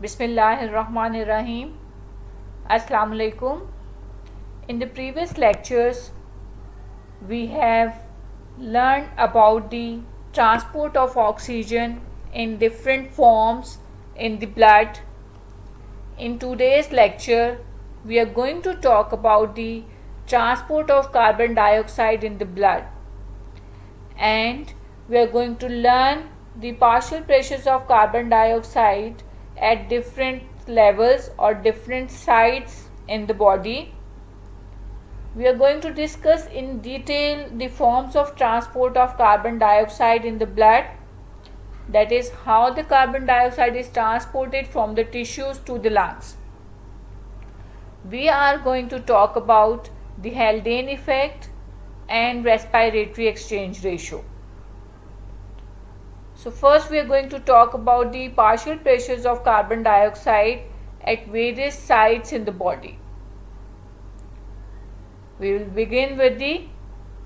Bismillahirrahmanirrahim. Assalamu alaikum. In the previous lectures, we have learned about the transport of oxygen in different forms in the blood. In today's lecture, we are going to talk about the transport of carbon dioxide in the blood, and we are going to learn the partial pressures of carbon dioxide at different levels or different sites in the body. We are going to discuss in detail the forms of transport of carbon dioxide in the blood, that is, how the carbon dioxide is transported from the tissues to the lungs. We are going to talk about the Haldane effect and respiratory exchange ratio. So first we are going to talk about the partial pressures of carbon dioxide at various sites in the body. We will begin with the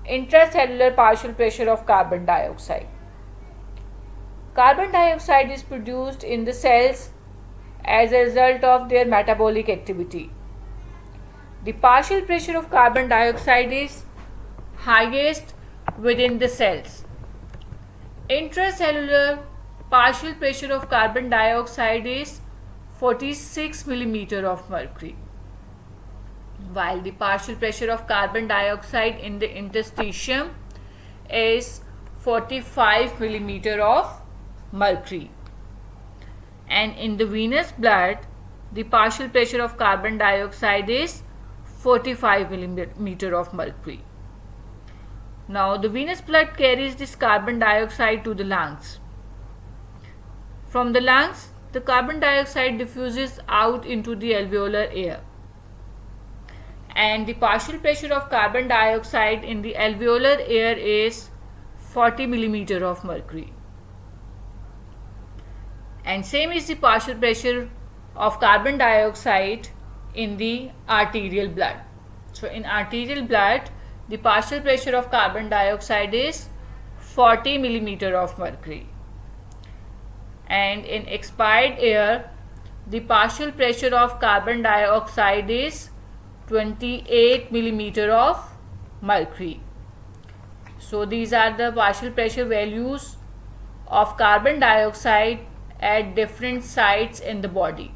intracellular partial pressure of carbon dioxide. Carbon dioxide is produced in the cells as a result of their metabolic activity. The partial pressure of carbon dioxide is highest within the cells. Intracellular partial pressure of carbon dioxide is 46 mm of mercury, while the partial pressure of carbon dioxide in the interstitium is 45 mm of mercury. And in the venous blood, the partial pressure of carbon dioxide is 45 mm of mercury. Now, the venous blood carries this carbon dioxide to the lungs. From the lungs, the carbon dioxide diffuses out into the alveolar air, and the partial pressure of carbon dioxide in the alveolar air is 40 mm of mercury. And same is the partial pressure of carbon dioxide in the arterial blood. So in arterial blood, the partial pressure of carbon dioxide is 40 mm of mercury. And in expired air, the partial pressure of carbon dioxide is 28 mm of mercury. So these are the partial pressure values of carbon dioxide at different sites in the body.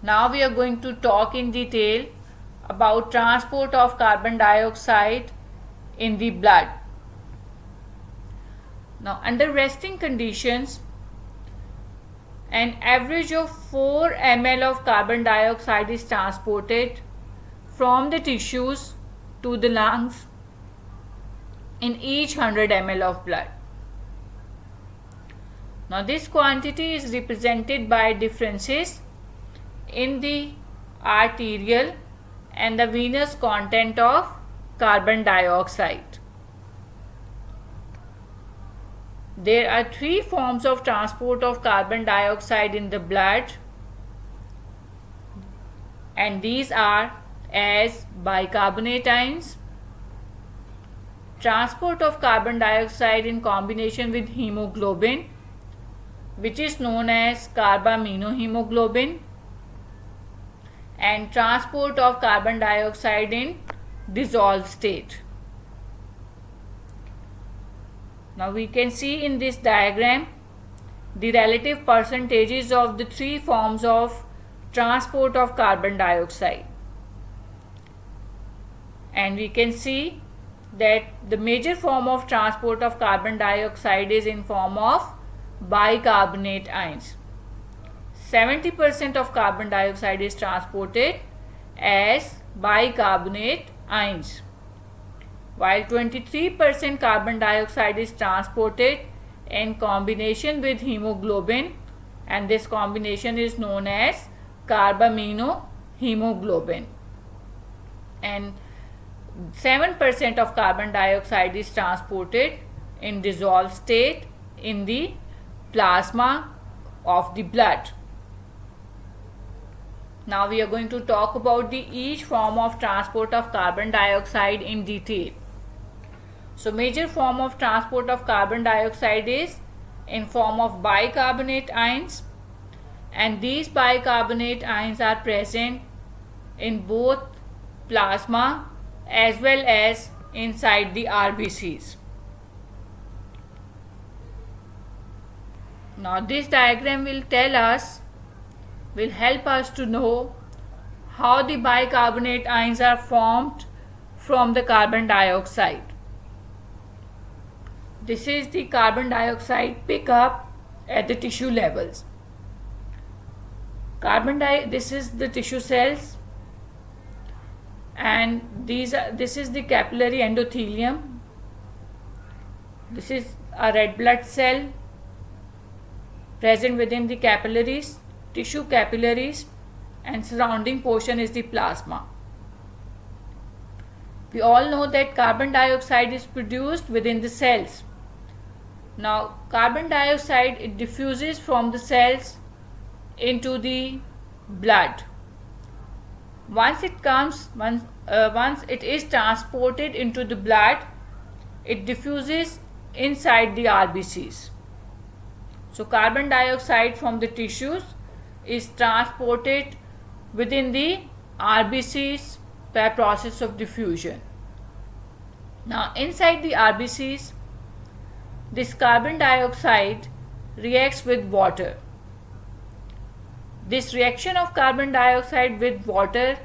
Now we are going to talk in detail about transport of carbon dioxide in the blood. Now, under resting conditions, an average of 4 ml of carbon dioxide is transported from the tissues to the lungs in each 100 ml of blood. Now, this quantity is represented by differences in the arterial and the venous content of carbon dioxide. There are 3 forms of transport of carbon dioxide in the blood, and these are as bicarbonate ions, transport of carbon dioxide in combination with hemoglobin, which is known as carbaminohemoglobin, and transport of carbon dioxide in dissolved state. Now we can see in this diagram the relative percentages of the 3 forms of transport of carbon dioxide, and we can see that the major form of transport of carbon dioxide is in form of bicarbonate ions. 70% of carbon dioxide is transported as bicarbonate ions, while 23% carbon dioxide is transported in combination with hemoglobin, and this combination is known as carbaminohemoglobin, and 7% of carbon dioxide is transported in dissolved state in the plasma of the blood. Now we are going to talk about each form of transport of carbon dioxide in detail. So major form of transport of carbon dioxide is in form of bicarbonate ions, and these bicarbonate ions are present in both plasma as well as inside the RBCs. Now this diagram will help us to know how the bicarbonate ions are formed from the carbon dioxide. This is the carbon dioxide pickup at the tissue levels. This is the tissue cells, and this is the capillary endothelium. This is a red blood cell present within the capillaries, tissue capillaries, and surrounding portion is the plasma. We all know that carbon dioxide is produced within the cells. Now carbon dioxide, it diffuses from the cells into the blood. Once it is transported into the blood, it diffuses inside the RBCs. So carbon dioxide from the tissues is transported within the RBCs by process of diffusion. Now inside the RBCs, this carbon dioxide reacts with water. This reaction of carbon dioxide with water,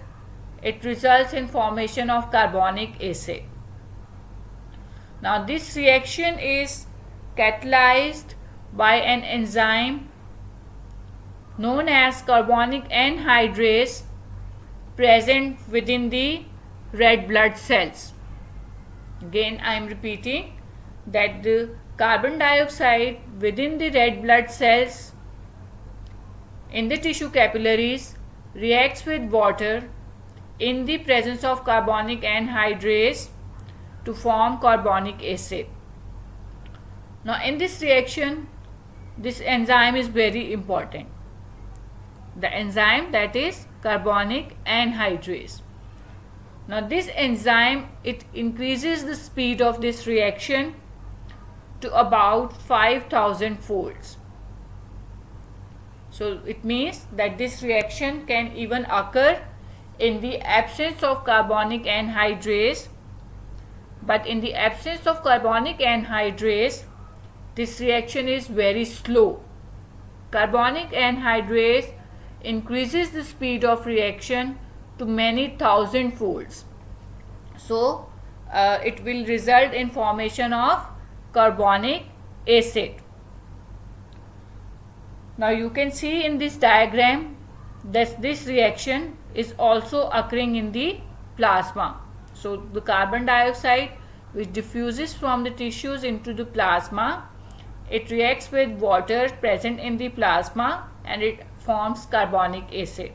it results in formation of carbonic acid. Now this reaction is catalyzed by an enzyme known as carbonic anhydrase present within the red blood cells. Again, I am repeating that the carbon dioxide within the red blood cells in the tissue capillaries reacts with water in the presence of carbonic anhydrase to form carbonic acid. Now in this reaction, this enzyme is very important. The enzyme, that is carbonic anhydrase. Now this enzyme, it increases the speed of this reaction to about 5,000 folds. So it means that this reaction can even occur in the absence of carbonic anhydrase, but in the absence of carbonic anhydrase, this reaction is very slow. Carbonic anhydrase increases the speed of reaction to many thousand folds. So it will result in formation of carbonic acid. Now you can see in this diagram that this reaction is also occurring in the plasma. So the carbon dioxide which diffuses from the tissues into the plasma, it reacts with water present in the plasma and it forms carbonic acid.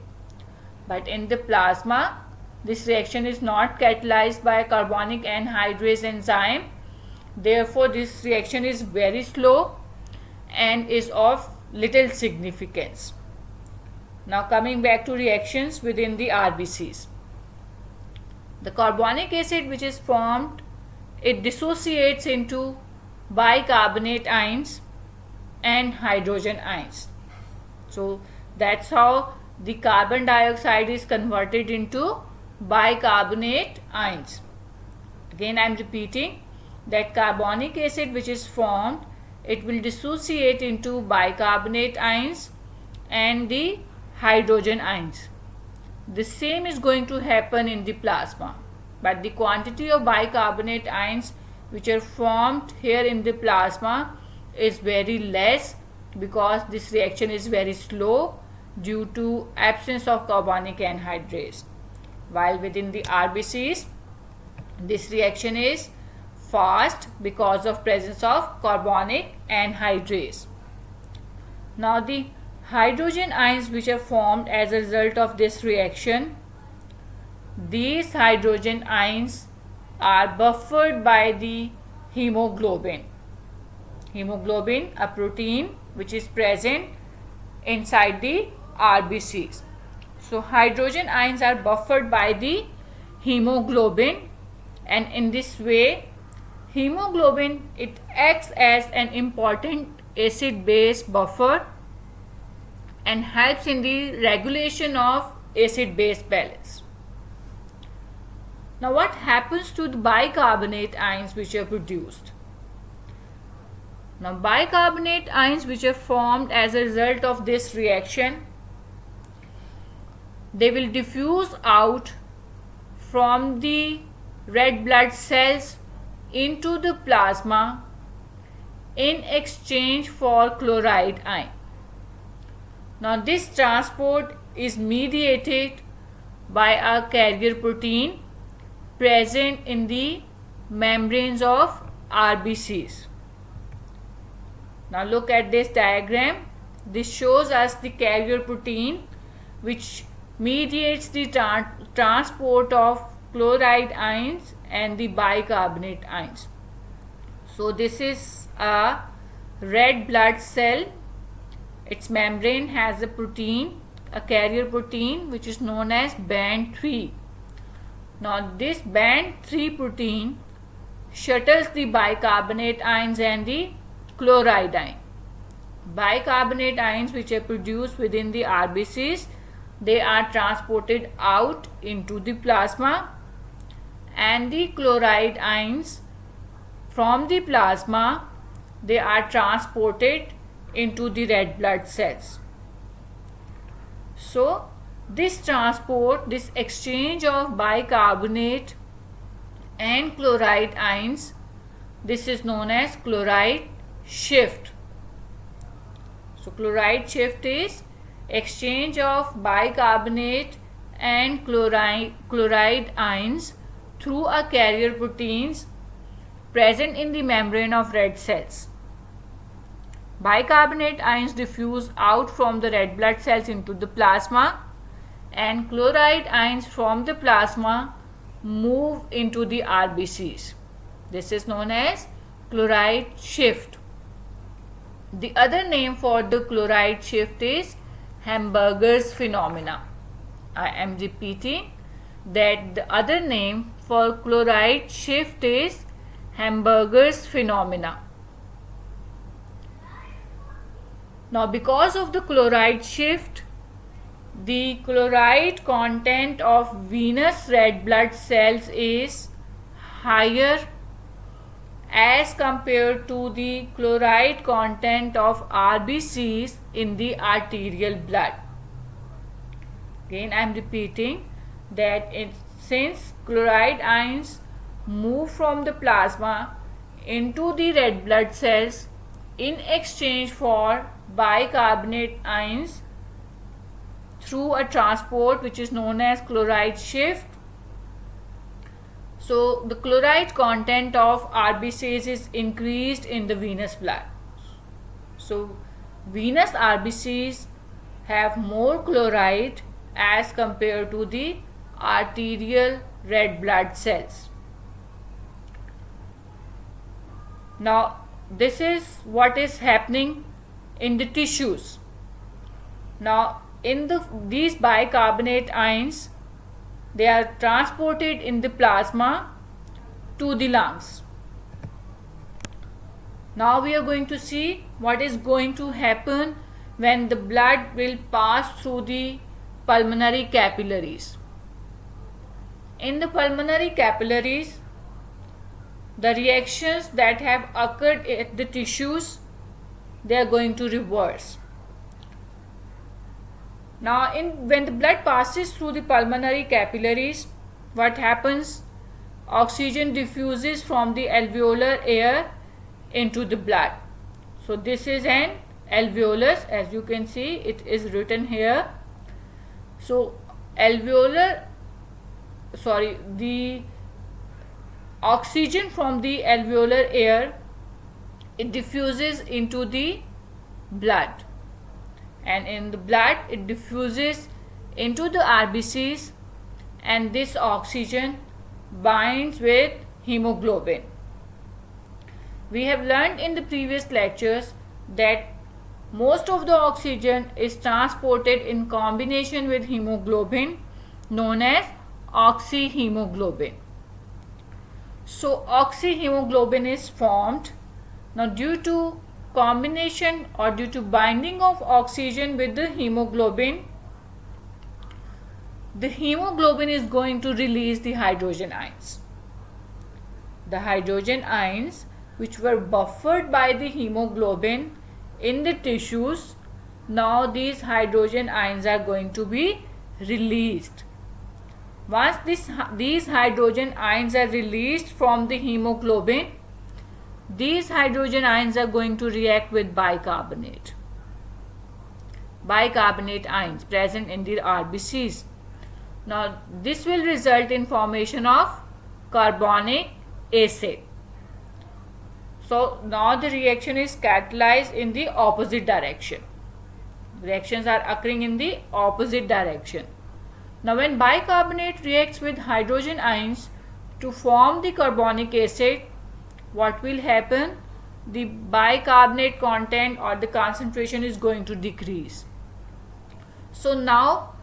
But in the plasma, this reaction is not catalyzed by a carbonic anhydrase enzyme. Therefore, this reaction is very slow and is of little significance. Now coming back to reactions within the RBCs. The carbonic acid which is formed, it dissociates into bicarbonate ions and hydrogen ions. So that's how the carbon dioxide is converted into bicarbonate ions. Again, I am repeating that carbonic acid which is formed, it will dissociate into bicarbonate ions and the hydrogen ions. The same is going to happen in the plasma, but the quantity of bicarbonate ions which are formed here in the plasma is very less because this reaction is very slow due to absence of carbonic anhydrase. While within the RBCs, this reaction is fast because of presence of carbonic anhydrase. Now the hydrogen ions which are formed as a result of this reaction, these hydrogen ions are buffered by the hemoglobin. Hemoglobin, a protein which is present inside the RBCs. So hydrogen ions are buffered by the hemoglobin, and in this way hemoglobin, it acts as an important acid-base buffer and helps in the regulation of acid-base balance. Now what happens to the bicarbonate ions which are produced? Now bicarbonate ions which are formed as a result of this reaction, they will diffuse out from the red blood cells into the plasma in exchange for chloride ion. Now this transport is mediated by a carrier protein present in the membranes of RBCs. Now look at this diagram. This shows us the carrier protein which mediates the transport of chloride ions and the bicarbonate ions. So this is a red blood cell. Its membrane has a protein, a carrier protein which is known as band 3. Now this band 3 protein shuttles the bicarbonate ions and the chloride ion. Bicarbonate ions which are produced within the RBCs, they are transported out into the plasma, and the chloride ions from the plasma, they are transported into the red blood cells. So this transport, this exchange of bicarbonate and chloride ions, this is known as chloride shift. So chloride shift is exchange of bicarbonate and chloride ions through a carrier proteins present in the membrane of red cells. Bicarbonate ions diffuse out from the red blood cells into the plasma, and chloride ions from the plasma move into the RBCs. This is known as chloride shift. The other name for the chloride shift is Hamburger's phenomena. I am repeating that the other name for chloride shift is Hamburger's phenomena. Now because of the chloride shift, the chloride content of venous red blood cells is higher as compared to the chloride content of RBCs in the arterial blood. Again I am repeating that since chloride ions move from the plasma into the red blood cells in exchange for bicarbonate ions through a transport which is known as chloride shift, so the chloride content of RBCs is increased in the venous blood. So venous RBCs have more chloride as compared to the arterial red blood cells. Now this is what is happening in the tissues. Now in these bicarbonate ions, they are transported in the plasma to the lungs. Now we are going to see what is going to happen when the blood will pass through the pulmonary capillaries. In the pulmonary capillaries, the reactions that have occurred at the tissues, they are going to reverse. Now when the blood passes through the pulmonary capillaries, what happens? Oxygen diffuses from the alveolar air into the blood. So this is an alveolus, as you can see it is written here. So the oxygen from the alveolar air, it diffuses into the blood, and in the blood it diffuses into the RBCs, and this oxygen binds with hemoglobin. We have learned in the previous lectures that most of the oxygen is transported in combination with hemoglobin, known as oxyhemoglobin. So oxyhemoglobin is formed. Now due to combination or due to binding of oxygen with the hemoglobin is going to release the hydrogen ions. The hydrogen ions which were buffered by the hemoglobin in the tissues, now these hydrogen ions are going to be released. Once these hydrogen ions are released from the hemoglobin, these hydrogen ions are going to react with bicarbonate ions present in the RBCs. Now this will result in formation of carbonic acid. So now the reaction is catalyzed in the opposite direction. Reactions are occurring in the opposite direction. Now when bicarbonate reacts with hydrogen ions to form the carbonic acid, what will happen? The bicarbonate content or the concentration is going to decrease. So now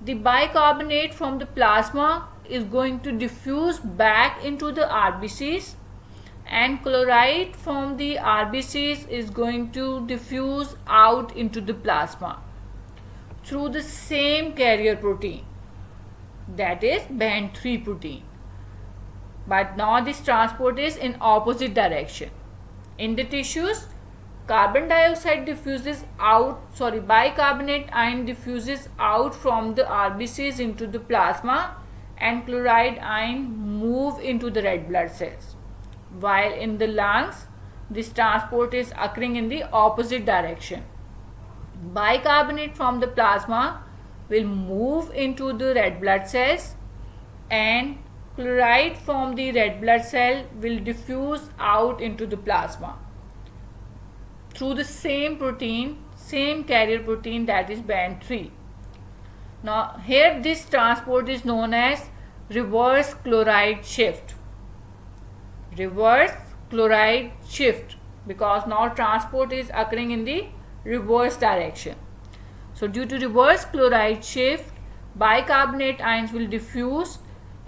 the bicarbonate from the plasma is going to diffuse back into the RBCs, and chloride from the RBCs is going to diffuse out into the plasma through the same carrier protein, that is band 3 protein. But now this transport is in opposite direction. In the tissues, bicarbonate ion diffuses out from the RBCs into the plasma, and chloride ion move into the red blood cells. While in the lungs, this transport is occurring in the opposite direction. Bicarbonate from the plasma will move into the red blood cells, and chloride from the red blood cell will diffuse out into the plasma through the same protein, same carrier protein, that is band 3. Now here this transport is known as reverse chloride shift. Reverse chloride shift, because now transport is occurring in the reverse direction. So due to reverse chloride shift, bicarbonate ions will diffuse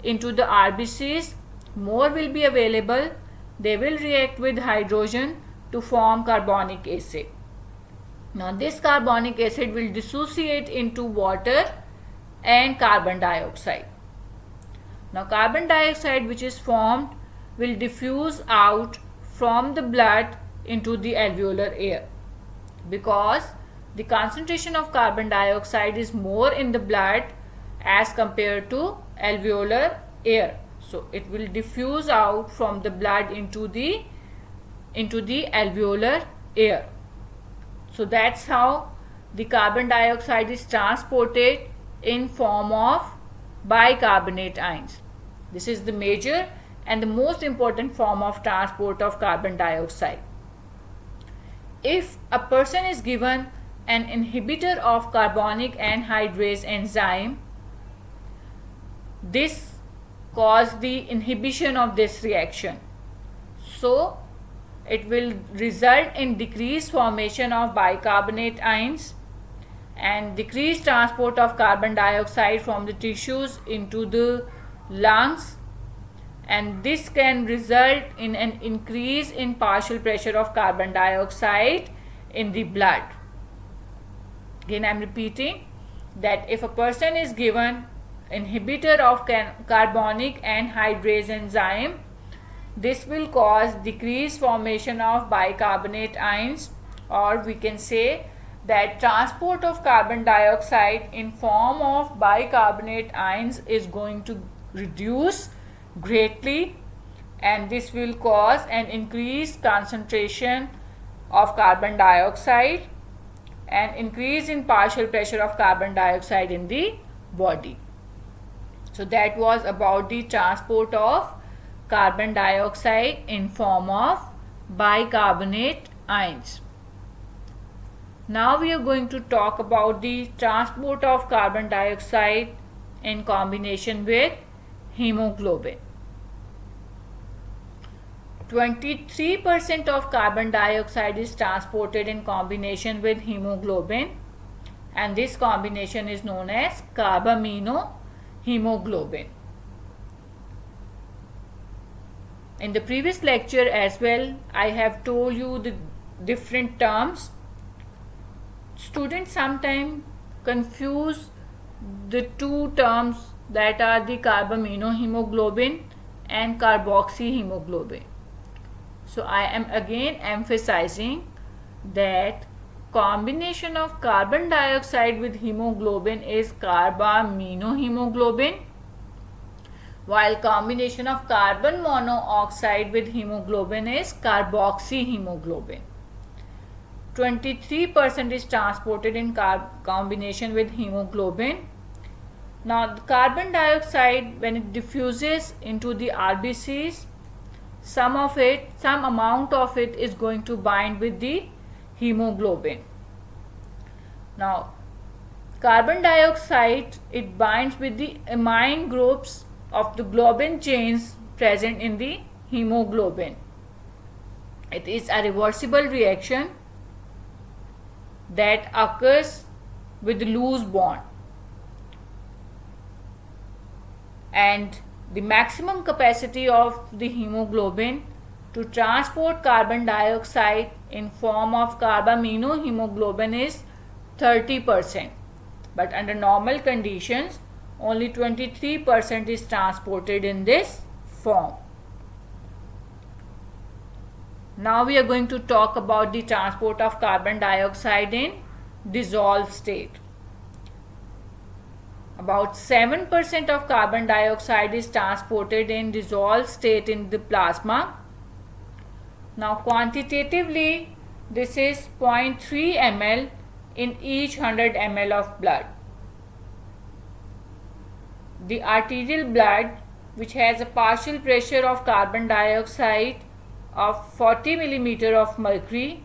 into the RBCs, more will be available, they will react with hydrogen to form carbonic acid. Now this carbonic acid will dissociate into water and carbon dioxide. Now carbon dioxide which is formed will diffuse out from the blood into the alveolar air, because the concentration of carbon dioxide is more in the blood as compared to alveolar air. So it will diffuse out from the blood into the alveolar air. So that's how the carbon dioxide is transported in form of bicarbonate ions. This is the major and the most important form of transport of carbon dioxide. If a person is given an inhibitor of carbonic anhydrase enzyme, this causes the inhibition of this reaction. So it will result in decreased formation of bicarbonate ions and decreased transport of carbon dioxide from the tissues into the lungs, and this can result in an increase in partial pressure of carbon dioxide in the blood. Again I am repeating that if a person is given inhibitor of carbonic anhydrase enzyme, this will cause decreased formation of bicarbonate ions, or we can say that transport of carbon dioxide in form of bicarbonate ions is going to reduce greatly, and this will cause an increased concentration of carbon dioxide and increase in partial pressure of carbon dioxide in the body. So that was about the transport of carbon dioxide in form of bicarbonate ions. Now we are going to talk about the transport of carbon dioxide in combination with hemoglobin. 23% of carbon dioxide is transported in combination with hemoglobin, and this combination is known as carbamino hemoglobin. In the previous lecture as well, I have told you the different terms. Students sometimes confuse the two terms, that are the carbaminohemoglobin and carboxyhemoglobin. So I am again emphasizing that combination of carbon dioxide with hemoglobin is carbaminohemoglobin, while combination of carbon monoxide with hemoglobin is carboxyhemoglobin. 23% is transported in combination with hemoglobin. Now the carbon dioxide, when it diffuses into the RBCs, some amount of it is going to bind with the hemoglobin. Now carbon dioxide, it binds with the amine groups of the globin chains present in the hemoglobin. It is a reversible reaction that occurs with loose bond, and the maximum capacity of the hemoglobin to transport carbon dioxide in form of carbaminohemoglobin is 30%, but under normal conditions only 23% is transported in this form. Now we are going to talk about the transport of carbon dioxide in dissolved state. About 7% of carbon dioxide is transported in dissolved state in the plasma. Now quantitatively, this is 0.3 ml in each 100 ml of blood. The arterial blood, which has a partial pressure of carbon dioxide of 40 millimeter of mercury,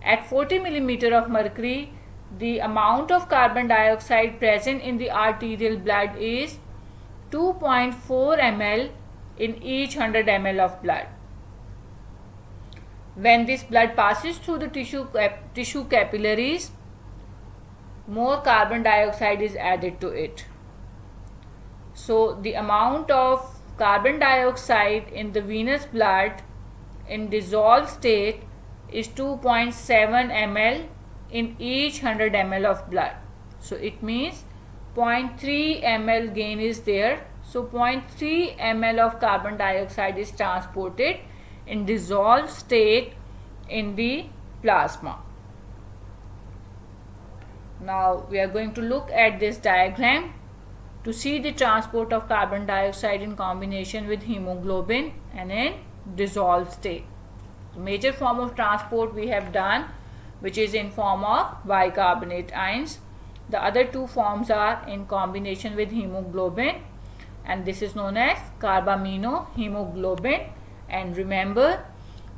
at 40 millimeter of mercury, the amount of carbon dioxide present in the arterial blood is 2.4 ml in each 100 ml of blood. When this blood passes through the tissue capillaries, more carbon dioxide is added to it. So the amount of carbon dioxide in the venous blood in dissolved state is 2.7 ml in each 100 ml of blood. So it means 0.3 ml gain is there. So 0.3 ml of carbon dioxide is transported in dissolved state in the plasma. Now we are going to look at this diagram to see the transport of carbon dioxide in combination with hemoglobin and in dissolved state. The major form of transport we have done, which is in form of bicarbonate ions. The other two forms are in combination with hemoglobin, and this is known as carbaminohemoglobin. And remember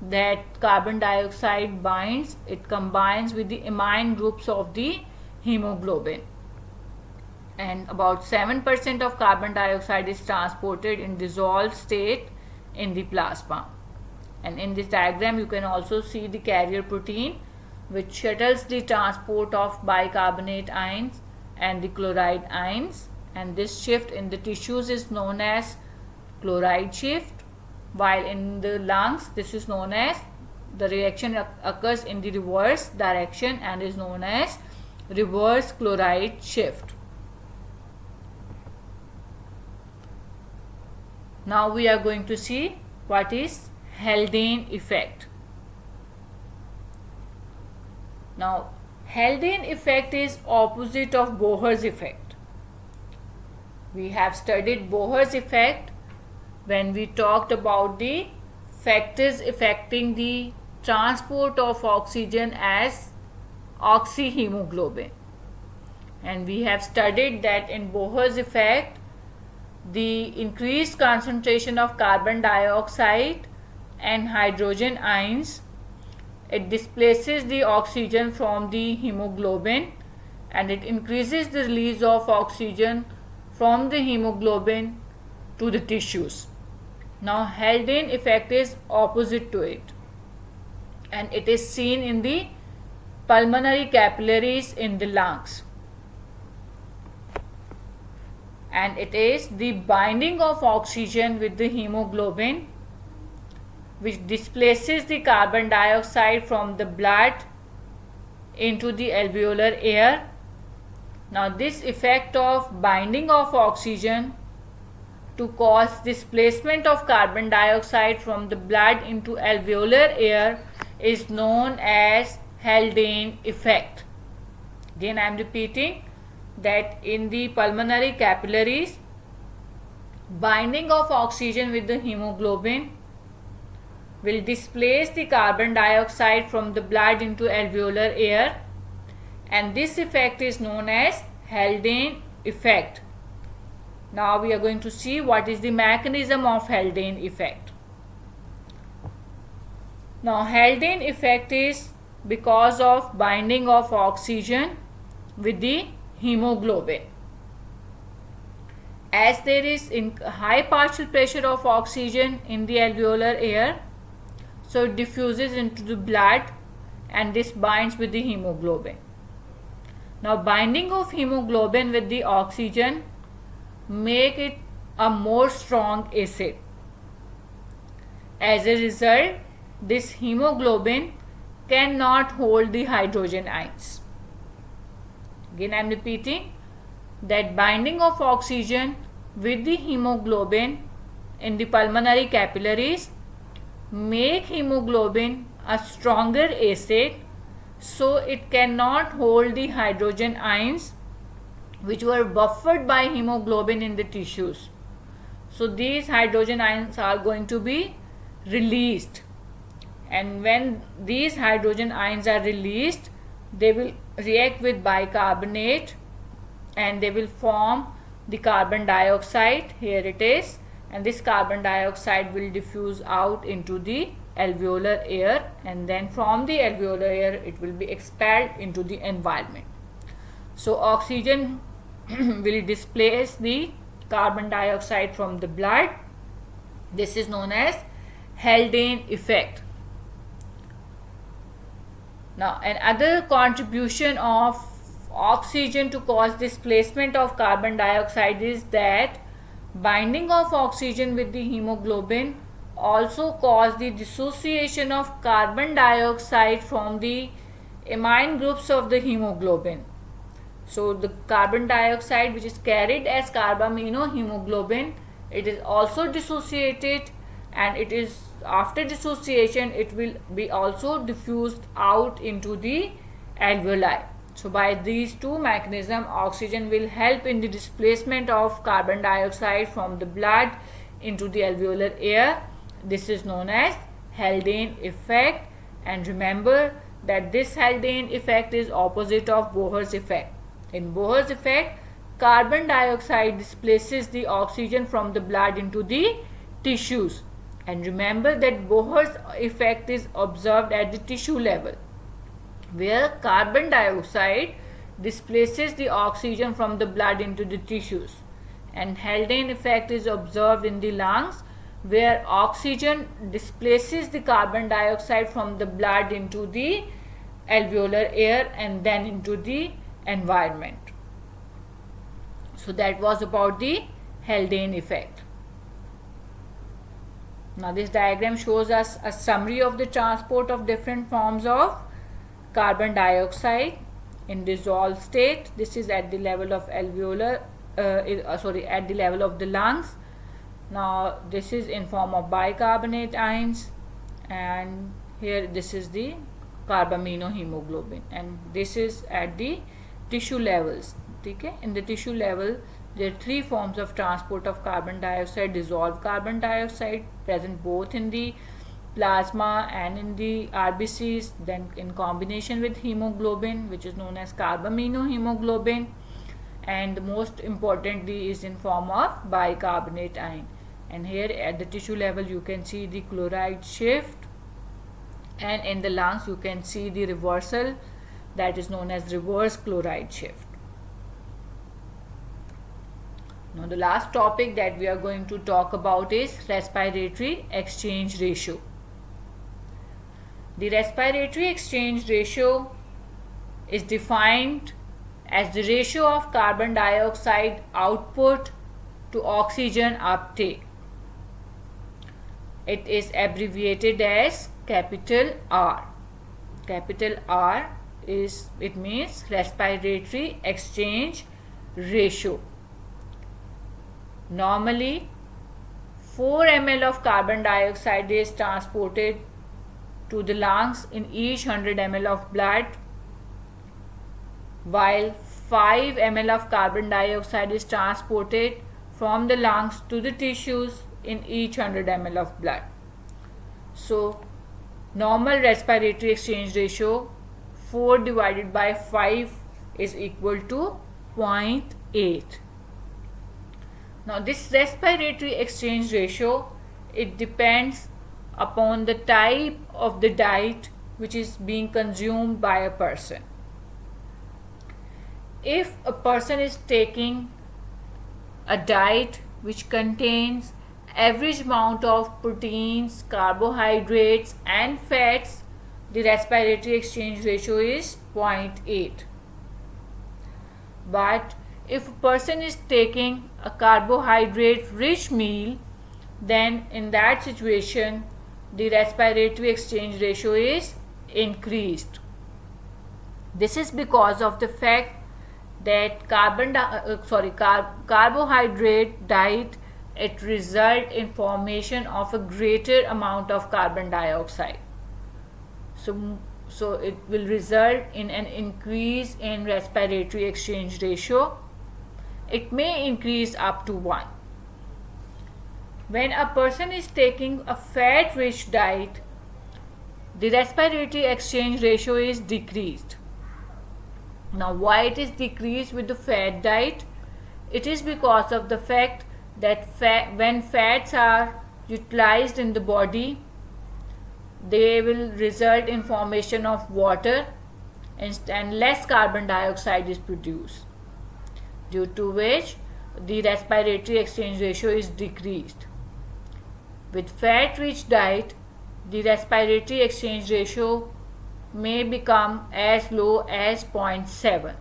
that carbon dioxide combines with the amine groups of the hemoglobin, and about 7% of carbon dioxide is transported in dissolved state in the plasma. And in this diagram you can also see the carrier protein, which shuttles the transport of bicarbonate ions and the chloride ions, and this shift in the tissues is known as chloride shift, while in the lungs this is known as, the reaction occurs in the reverse direction and is known as reverse chloride shift. Now we are going to see what is Haldane effect. Now Haldane effect is opposite of Bohr's effect. We have studied Bohr's effect when we talked about the factors affecting the transport of oxygen as oxyhemoglobin, and we have studied that in Bohr's effect, the increased concentration of carbon dioxide and hydrogen ions, it displaces the oxygen from the hemoglobin and it increases the release of oxygen from the hemoglobin to the tissues. Now Haldane effect is opposite to it, and it is seen in the pulmonary capillaries in the lungs, and it is the binding of oxygen with the hemoglobin which displaces the carbon dioxide from the blood into the alveolar air. Now this effect of binding of oxygen to cause displacement of carbon dioxide from the blood into alveolar air is known as Haldane effect. Again I am repeating that in the pulmonary capillaries, binding of oxygen with the hemoglobin will displace the carbon dioxide from the blood into alveolar air, and this effect is known as Haldane effect. Now we are going to see what is the mechanism of Haldane effect. Now Haldane effect is because of binding of oxygen with the hemoglobin. As there is high partial pressure of oxygen in the alveolar air, so it diffuses into the blood and this binds with the hemoglobin. Now binding of hemoglobin with the oxygen make it a more strong acid. As a result, this hemoglobin cannot hold the hydrogen ions. Again I am repeating that binding of oxygen with the hemoglobin in the pulmonary capillaries make hemoglobin a stronger acid, so it cannot hold the hydrogen ions which were buffered by hemoglobin in the tissues. So these hydrogen ions are going to be released, and when these hydrogen ions are released, they will react with bicarbonate and they will form the carbon dioxide. Here it is, and this carbon dioxide will diffuse out into the alveolar air, and then from the alveolar air it will be expelled into the environment. So oxygen will displace the carbon dioxide from the blood. This is known as Haldane effect. Now another contribution of oxygen to cause displacement of carbon dioxide is that binding of oxygen with the hemoglobin also cause the dissociation of carbon dioxide from the amine groups of the hemoglobin. So the carbon dioxide which is carried as carbaminohemoglobin, it is also dissociated, and it is after dissociation it will be also diffused out into the alveoli. So by these two mechanisms, oxygen will help in the displacement of carbon dioxide from the blood into the alveolar air. This is known as Haldane effect, and remember that this Haldane effect is opposite of Bohr's effect. In Bohr's effect, carbon dioxide displaces the oxygen from the blood into the tissues, and remember that Bohr's effect is observed at the tissue level, where carbon dioxide displaces the oxygen from the blood into the tissues, and Haldane effect is observed in the lungs, where oxygen displaces the carbon dioxide from the blood into the alveolar air and then into the environment. So that was about the Haldane effect. Now this diagram shows us a summary of the transport of different forms of carbon dioxide in dissolved state. This is at the level of alveolar, at the level of the lungs. Now this is in form of bicarbonate ions, and here this is the carbaminohemoglobin, and this is at the tissue levels. Okay, in the tissue level there are three forms of transport of carbon dioxide: dissolved carbon dioxide present both in the plasma and in the RBCs, then in combination with hemoglobin which is known as carbaminohemoglobin, and most importantly is in form of bicarbonate ion. And here at the tissue level you can see the chloride shift, and in the lungs you can see the reversal, that is known as reverse chloride shift. Now the last topic that we are going to talk about is respiratory exchange ratio. The respiratory exchange ratio is defined as the ratio of carbon dioxide output to oxygen uptake. It is abbreviated as capital R. Capital R means respiratory exchange ratio. Normally 4 ml of carbon dioxide is transported to the lungs in each 100 ml of blood, while 5 ml of carbon dioxide is transported from the lungs to the tissues in each 100 ml of blood. So normal respiratory exchange ratio 4 divided by 5 is equal to 0.8. Now this respiratory exchange ratio, it depends upon the type of the diet which is being consumed by a person. If a person is taking a diet which contains average amount of proteins, carbohydrates and fats, the respiratory exchange ratio is 0.8. But if a person is taking a carbohydrate rich meal, then in that situation the respiratory exchange ratio is increased. This is because of the fact that carbohydrate diet, it result in formation of a greater amount of carbon dioxide. So it will result in an increase in respiratory exchange ratio. It may increase up to 1. When a person is taking a fat-rich diet, the respiratory exchange ratio is decreased. Now why it is decreased with the fat diet? It is because of the fact that when fats are utilized in the body, they will result in formation of water and less carbon dioxide is produced, due to which the respiratory exchange ratio is decreased. With fat-rich diet, the respiratory exchange ratio may become as low as 0.7.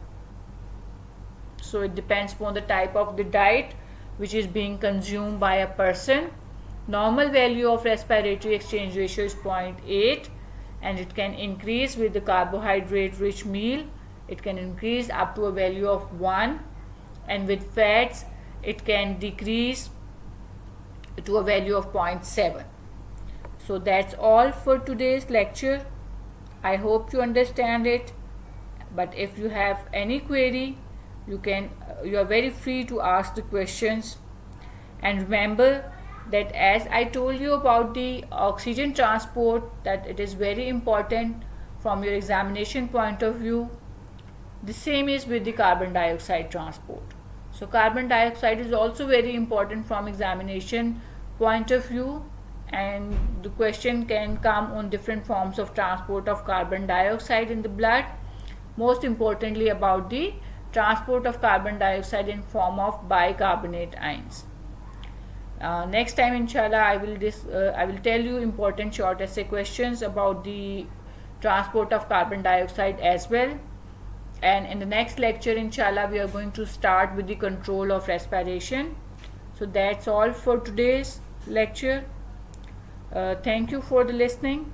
So it depends upon the type of the diet which is being consumed by a person. Normal value of respiratory exchange ratio is 0.8, and it can increase with the carbohydrate rich meal. It can increase up to a value of 1, and with fats it can decrease to a value of 0.7. So that's all for today's lecture. I hope you understand it, but if you have any query, you are very free to ask the questions. And remember that as I told you about the oxygen transport, that it is very important from your examination point of view, the same is with the carbon dioxide transport. So carbon dioxide is also very important from examination point of view, and the question can come on different forms of transport of carbon dioxide in the blood, most importantly about the transport of carbon dioxide in form of bicarbonate ions. Next time inshallah I will tell you important short essay questions about the transport of carbon dioxide as well. And in the next lecture inshallah we are going to start with the control of respiration. So that's all for today's lecture. Thank you for the listening.